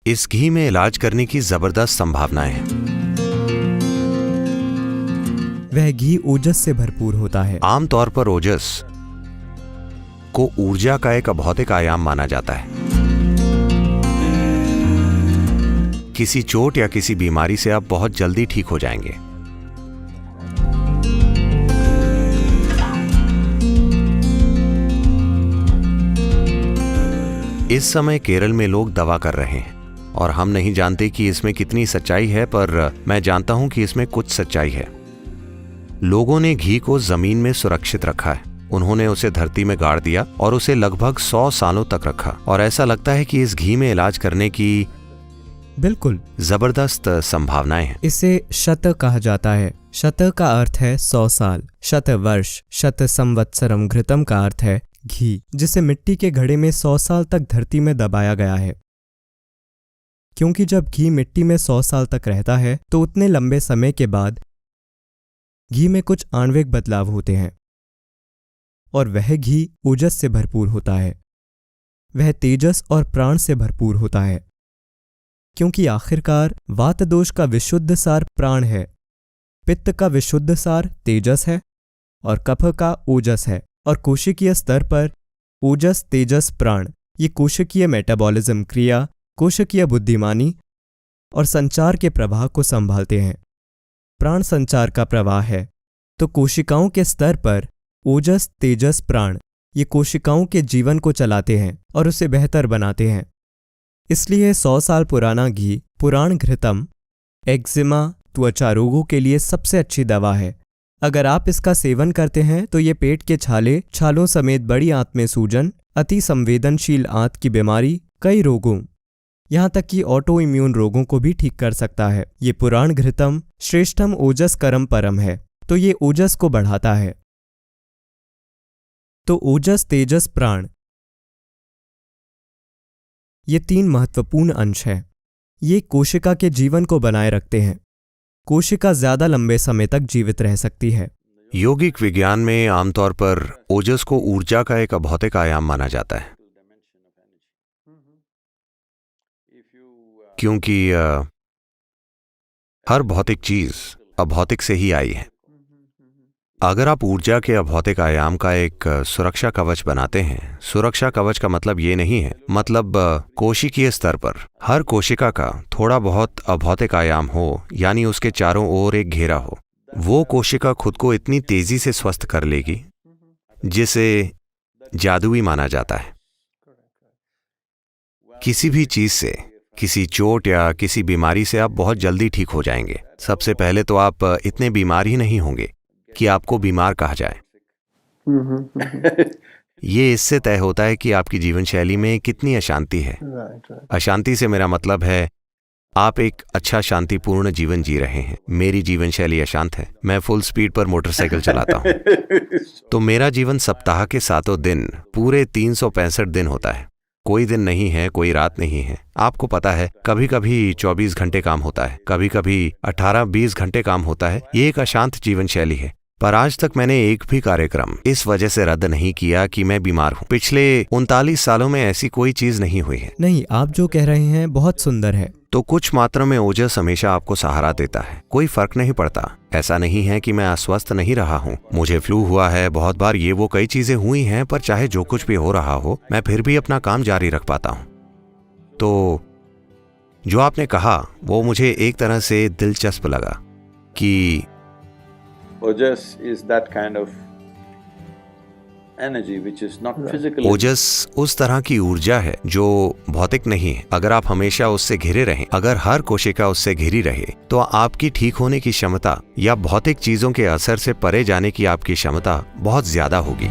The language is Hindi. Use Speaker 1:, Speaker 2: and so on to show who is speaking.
Speaker 1: इस घी में इलाज करने की जबरदस्त संभावनाएं हैं।
Speaker 2: वह घी ओजस से भरपूर होता है।
Speaker 1: आमतौर पर ओजस को ऊर्जा का एक अभौतिक आयाम माना जाता है। किसी चोट या किसी बीमारी से आप बहुत जल्दी ठीक हो जाएंगे। इस समय केरल में लोग दवा कर रहे हैं और हम नहीं जानते कि इसमें कितनी सच्चाई है, पर मैं जानता हूं कि इसमें कुछ सच्चाई है। लोगों ने घी को जमीन में सुरक्षित रखा है। उन्होंने उसे धरती में गाड़ दिया और उसे लगभग 100 सालों तक रखा, और ऐसा लगता है कि इस घी में इलाज करने की
Speaker 2: बिल्कुल
Speaker 1: जबरदस्त संभावनाएं हैं।
Speaker 2: इसे शत कहा जाता है। शत का अर्थ है 100 साल, शत वर्ष, शत संवत्सरम घृतम का अर्थ है घी, जिसे मिट्टी के घड़े में 100 साल तक धरती में दबाया गया है। क्योंकि जब घी मिट्टी में 100 साल तक रहता है तो उतने लंबे समय के बाद घी में कुछ आणविक बदलाव होते हैं और वह घी ओजस से भरपूर होता है। वह तेजस और प्राण से भरपूर होता है, क्योंकि आखिरकार वात दोष का विशुद्ध सार प्राण है, पित्त का विशुद्ध सार तेजस है और कफ का ओजस है। और कोशिकीय स्तर पर ओजस, तेजस, प्राण ये कोशिकीय मेटाबॉलिज्म क्रिया, कोशिकीय बुद्धिमानी और संचार के प्रवाह को संभालते हैं। प्राण संचार का प्रवाह है, तो कोशिकाओं के स्तर पर ओजस, तेजस, प्राण ये कोशिकाओं के जीवन को चलाते हैं और उसे बेहतर बनाते हैं। इसलिए 100 साल पुराना घी पुराण घृतम एक्जिमा, त्वचा रोगों के लिए सबसे अच्छी दवा है। अगर आप इसका सेवन करते हैं तो ये पेट के छालों समेत बड़ी आंत में सूजन, अति संवेदनशील आंत की बीमारी, कई रोगों, यहाँ तक कि ऑटो इम्यून रोगों को भी ठीक कर सकता है। ये पुराण घृतम श्रेष्ठम ओजस करम परम है, तो ये ओजस को बढ़ाता है। तो ओजस, तेजस, प्राण ये 3 महत्वपूर्ण अंश हैं। ये कोशिका के जीवन को बनाए रखते हैं। कोशिका ज्यादा लंबे समय तक जीवित रह सकती है।
Speaker 1: यौगिक विज्ञान में आमतौर पर ओजस को ऊर्जा का एक अभौतिक आयाम माना जाता है, क्योंकि हर भौतिक चीज अभौतिक से ही आई है। अगर आप ऊर्जा के अभौतिक आयाम का एक सुरक्षा कवच बनाते हैं, सुरक्षा कवच का मतलब ये नहीं है, मतलब कोशिकीय स्तर पर हर कोशिका का थोड़ा बहुत अभौतिक आयाम हो, यानी उसके चारों ओर एक घेरा हो, वो कोशिका खुद को इतनी तेजी से स्वस्थ कर लेगी जिसे जादुई माना जाता है। किसी भी चीज से, किसी चोट या किसी बीमारी से आप बहुत जल्दी ठीक हो जाएंगे। सबसे पहले तो आप इतने बीमार ही नहीं होंगे कि आपको बीमार कहा जाए। ये इससे तय होता है कि आपकी जीवन शैली में कितनी अशांति है। अशांति से मेरा मतलब है आप एक अच्छा शांतिपूर्ण जीवन जी रहे हैं। मेरी जीवन शैली अशांत है। मैं फुल स्पीड पर मोटरसाइकिल चलाता हूँ, तो मेरा जीवन सप्ताह के 7 दिन पूरे 365 दिन होता है। कोई दिन नहीं है, कोई रात नहीं है। आपको पता है, कभी कभी 24 घंटे काम होता है, कभी कभी 18-20 घंटे काम होता है। ये एक अशांत जीवन शैली है। पर आज तक मैंने एक भी कार्यक्रम इस वजह से रद्द नहीं किया कि मैं बीमार हूँ। पिछले 39 सालों में ऐसी कोई चीज नहीं हुई है।
Speaker 2: नहीं, आप जो कह रहे हैं बहुत सुंदर है।
Speaker 1: तो कुछ मात्रा में ओजस हमेशा आपको सहारा देता है। कोई फर्क नहीं पड़ता। ऐसा नहीं है कि मैं अस्वस्थ नहीं रहा हूँ। मुझे फ्लू हुआ है बहुत बार, ये वो कई चीजें हुई हैं, पर चाहे जो कुछ भी हो रहा हो, मैं फिर भी अपना काम जारी रख पाता हूँ। तो जो आपने कहा वो मुझे एक तरह से दिलचस्प लगा कि
Speaker 3: Ojas is that kind of energy which is not physical.
Speaker 1: ओजस उस तरह की ऊर्जा है जो भौतिक नहीं है। अगर आप हमेशा उससे घिरे रहें, अगर हर कोशिका उससे घिरी रहे, तो आपकी ठीक होने की क्षमता या भौतिक चीजों के असर से परे जाने की आपकी क्षमता बहुत ज्यादा होगी।